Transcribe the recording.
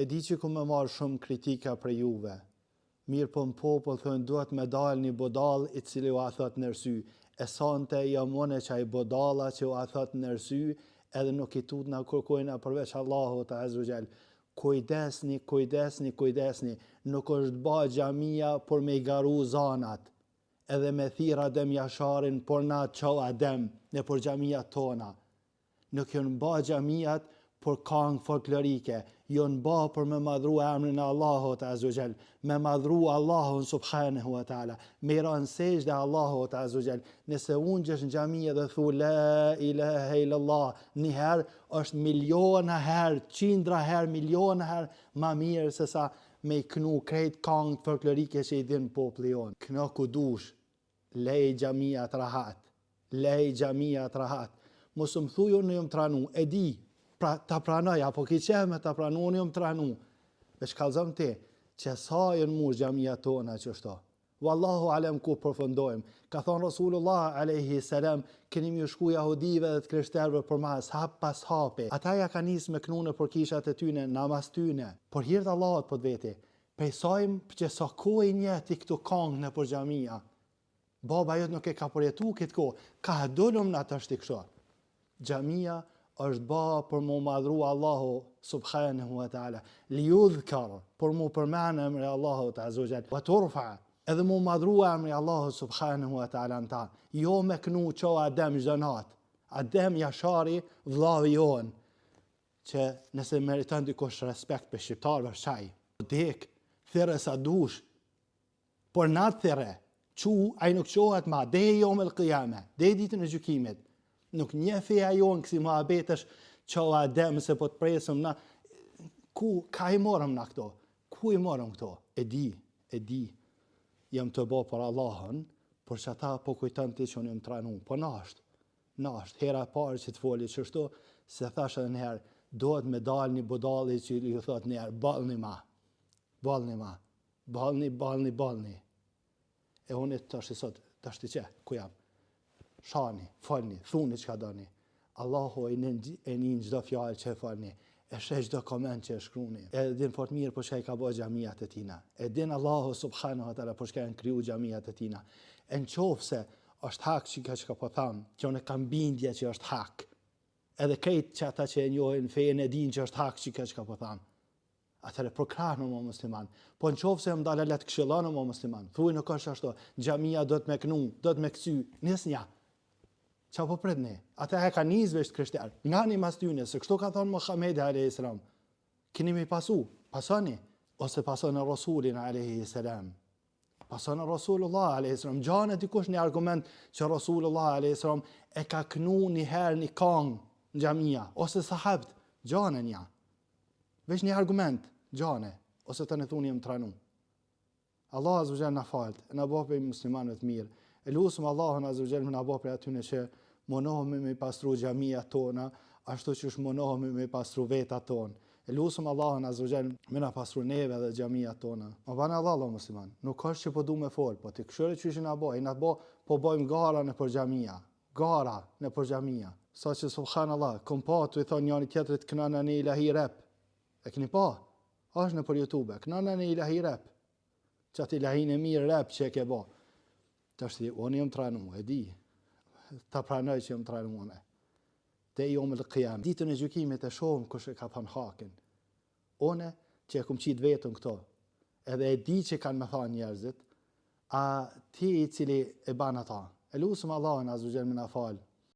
E di që ku me marrë shumë kritika për juve. Mirë po në popull thënë duhet me dalë një bodal i cili u a thot nërsy. E sante jamone që a i bodala që u a thot nërsy edhe nuk i tut nga kërkojna përveç Allahu të Azugjel. Kujdesni, kujdesni, kujdesni. Nuk është ba xhamia por me i garu zanat. Edhe me thira Adem Jasharin por na qau Adem në për xhamia tona. Nuk jënë ba xhamiat por këngë folklorike, jonë ba për me madhru emrin e Allahut Azugjel, me madhru Allahun subhanahu wa ta'ala, me i ranë sejde Allahut Azugjel. Nëse unë gjesh në xhamia dhe thu la ilaha illallah, njëherë është miliona herë, qindra herë, miliona herë, ma mirë se sa me i knu krejt këngë folklorike që i din popli jonë. Këno ku dush, lej xhamia të rahat, lej xhamia të rahat. Mos më thuj unë jëmë tranu, e di, ta pranoj, apo ki qeme ta pranu, unë jëmë tranu. Veç kalzëm ti, që sa jënë mu xhamia tona që shto. Wallahu alem ku përfundojmë. Ka thonë Rasulullah alayhi salam, keni më shku jahudive dhe të krishterëve për mas, hap pas hapi. Ata ja ka nis me knune për kishat e tyne, namaz tyne. Por hirtë Allahut po të veti, pejsojmë që sa kohë njëti këtu kongë në për xhamia. Baba jëtë nuk e ka përjetu këtë kohë, ka dollum në të shtikësho. Xhamia është ba për mu madhru Allahu subhanahu wa ta'ala, li udhkar, për mu përmenë emri Allahu ta'azugjel, wa turfa, edhe mu madhru emri Allahu subhanahu wa ta'ala në ta, jo me knu qo Adem zhënat, Adem Jashari vllavi jonë, që nëse meriton dikush respekt për shqiptarëve shaj, dek, thire sa dush, por natë thire, ai nuk qohet ma, dhe jo me l'kijame, dhe ditën e gjykimit, nuk një feja jonë kësi ma abetesh qo Adem se po të presëm na, ka i morëm na këto, ku i morëm këto, e di, jam të bo për Allahën, por që ata po kujtën ti që unë jam tranu, po nashtë, hera parë që të foli qështu, se thash edhe njëherë, dohet me dalë një budalli që ju thot njëherë, balni, e unë të ashtë sot, të ashtë që, ku jam? Shani, falni, thuni që ka doni. Allahu e një gjdo fjallë që e falni, e shë gjdo koment që e shkruni. E din fort mirë për që e ka bo xhamijat e tina. E din Allahu subhanahu wa ta'ala për që ka e në kryu xhamijat e tina. E në qofë se është hak që ka po thamë, që unë e kam bindje që është hak. Edhe krejt që ata që e njohin fejën e din që është hak që ka po thamë. Atëre prokrahnu më musliman. Po në qofë se më dalë letë këshillanu më musliman. Thuj nuk është ashtu, xhamia do të me knu, do të me kësy, njës nja. Qa po pret ne? Ata e ka nizve është krishterë. Nga një mas tyne, se kështu ka thonë Muhamedi a.s. Kini mi pasoni, ose pasoni Rasulin a.s. Pasoni Rasulullah a.s. Gjane dikush një argument që Rasulullah a.s. e ka knu një herë një kongë në xhamia, ose sahabt, gjane nja. Vesh një argument, gjane, ose të në thuni jem tranu. Allah azuzhel në falët, në bëpë i muslimanët mirë. E lusëm Allahun azuzhel në bëpë e atyne që monohemi me pastru xhamia tona, ashtu që është monohemi me pastru veta tonë. E lusëm Allahun azuzhel me në pastru neve dhe xhamia tona. Më banë Allah musliman, nuk është që po du me folë, po të këshëre që ishë në boj, po bojmë gara në për xhamia, gara në për xhamia. Sa që subhanallah, kom pa të i thonë njëri tjetërit kënana në ilahi rep. E këni pa, është në për YouTube, kënana në ilahi rep. Që atë ilahin e mirë rep që e ke ba. Të është, unë jëmë tranu, e di, ta pranoj që jëmë tranu une. Te i omë lë qiyam. Ditën e gjykimit e shohëm kush e ka thonë hakin. Une që e kum qitë vetën këto, edhe e di që kanë me thonë njerëzit, a ti i cili e banë ata. E lusëm Allahën azuzhel me na falë.